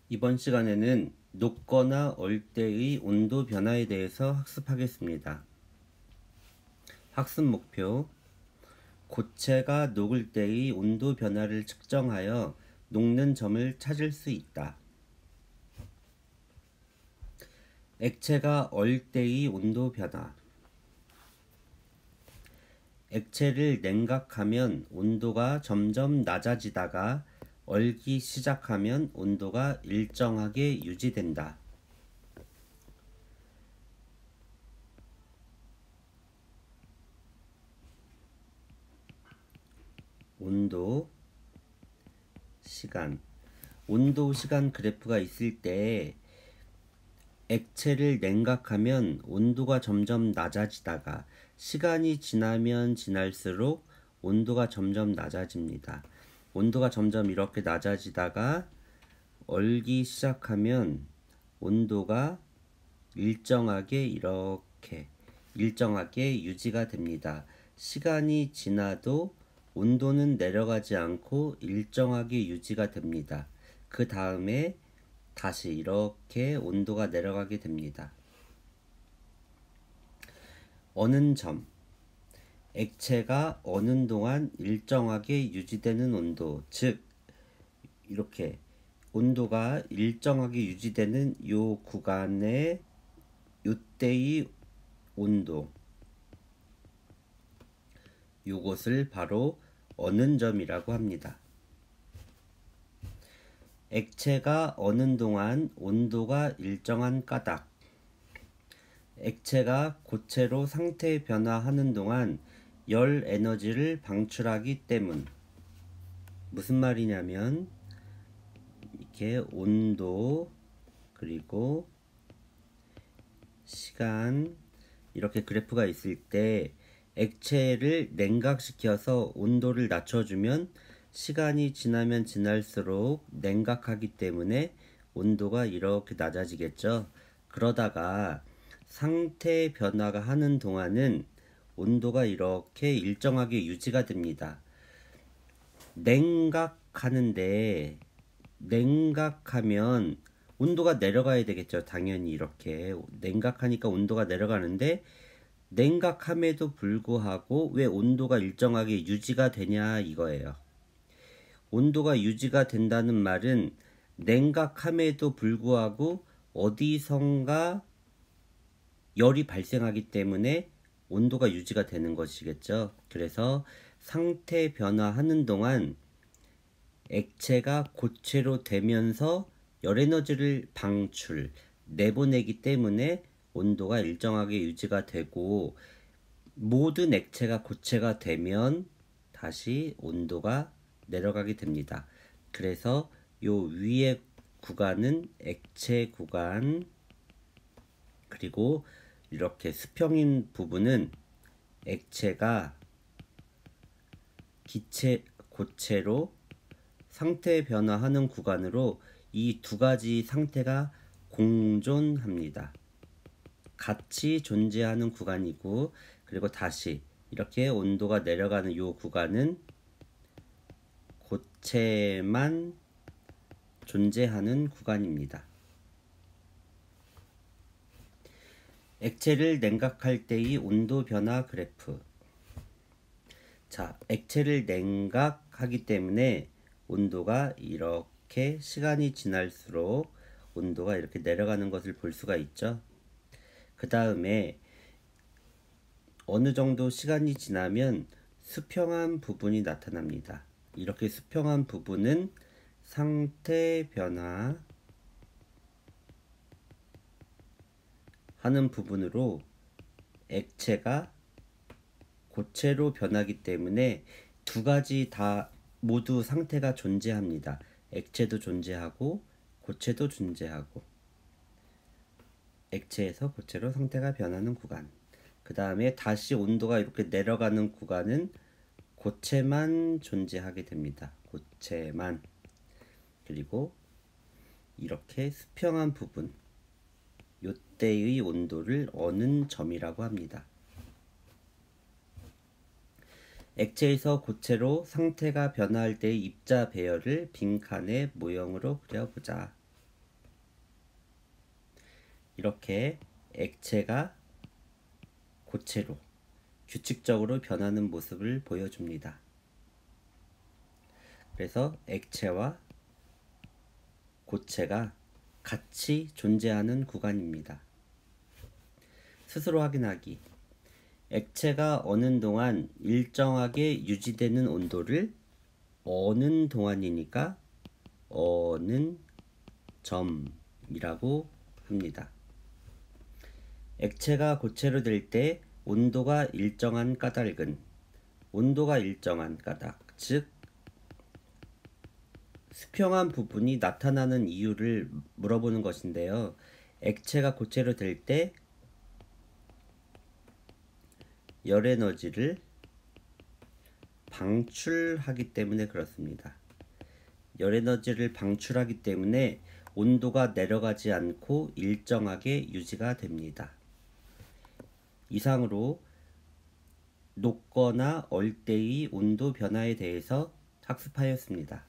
이번 시간에는 녹거나 얼 때의 온도 변화에 대해서 학습하겠습니다. 학습 목표: 고체가 녹을 때의 온도 변화를 측정하여 녹는 점을 찾을 수 있다. 액체가 얼 때의 온도 변화. 액체를 냉각하면 온도가 점점 낮아지다가 얼기 시작하면 온도가 일정하게 유지된다. 온도, 시간. 온도, 시간 그래프가 있을 때 액체를 냉각하면 온도가 점점 낮아지다가 시간이 지나면 지날수록 온도가 점점 낮아집니다. 온도가 점점 이렇게 낮아지다가 얼기 시작하면 온도가 일정하게 유지가 됩니다. 시간이 지나도 온도는 내려가지 않고 일정하게 유지가 됩니다. 그 다음에 다시 이렇게 온도가 내려가게 됩니다. 어는 점. 액체가 어는 동안 일정하게 유지되는 온도, 즉 이렇게 온도가 일정하게 유지되는 요 구간의 요때의 온도, 요것을 바로 어는 점이라고 합니다. 액체가 어는 동안 온도가 일정한 까닭. 액체가 고체로 상태 변화하는 동안 열 에너지를 방출하기 때문. 무슨 말이냐면 이렇게 온도 그리고 시간 이렇게 그래프가 있을 때 액체를 냉각시켜서 온도를 낮춰주면 시간이 지나면 지날수록 냉각하기 때문에 온도가 이렇게 낮아지겠죠. 그러다가 상태 변화가 하는 동안은 온도가 이렇게 일정하게 유지가 됩니다. 냉각하면 온도가 내려가야 되겠죠. 당연히 이렇게 냉각하니까 온도가 내려가는데, 냉각함에도 불구하고 왜 온도가 일정하게 유지가 되냐 이거예요. 온도가 유지가 된다는 말은 냉각함에도 불구하고 어디선가 열이 발생하기 때문에 온도가 유지가 되는 것이겠죠. 그래서 상태 변화하는 동안 액체가 고체로 되면서 열에너지를 내보내기 때문에 온도가 일정하게 유지가 되고, 모든 액체가 고체가 되면 다시 온도가 내려가게 됩니다. 그래서 요 위에 구간은 액체 구간, 그리고 이렇게 수평인 부분은 액체가 고체로 상태 변화하는 구간으로 이 두 가지 상태가 공존합니다. 같이 존재하는 구간이고, 그리고 다시 이렇게 온도가 내려가는 이 구간은 고체만 존재하는 구간입니다. 액체를 냉각할 때의 온도 변화 그래프. 자, 액체를 냉각하기 때문에 온도가 이렇게 시간이 지날수록 온도가 이렇게 내려가는 것을 볼 수가 있죠. 그 다음에 어느 정도 시간이 지나면 수평한 부분이 나타납니다. 이렇게 수평한 부분은 상태 변화 하는 부분으로 액체가 고체로 변하기 때문에 두 가지 다 모두 상태가 존재합니다. 액체도 존재하고 고체도 존재하고. 액체에서 고체로 상태가 변하는 구간. 그 다음에 다시 온도가 이렇게 내려가는 구간은 고체만 존재하게 됩니다. 고체만. 그리고 이렇게 수평한 부분, 요때의 온도를 어는 점이라고 합니다. 액체에서 고체로 상태가 변화할 때의 입자 배열을 빈칸의 모형으로 그려보자. 이렇게 액체가 고체로 규칙적으로 변하는 모습을 보여줍니다. 그래서 액체와 고체가 같이 존재하는 구간입니다. 스스로 확인하기. 액체가 어는 동안 일정하게 유지되는 온도를 어는 동안이니까 어는 점이라고 합니다. 액체가 고체로 될 때 온도가 일정한 까닭은 온도가 일정한 까닭, 즉 수평한 부분이 나타나는 이유를 물어보는 것인데요. 액체가 고체로 될 때 열에너지를 방출하기 때문에 그렇습니다. 열에너지를 방출하기 때문에 온도가 내려가지 않고 일정하게 유지가 됩니다. 이상으로 녹거나 얼 때의 온도 변화에 대해서 학습하였습니다.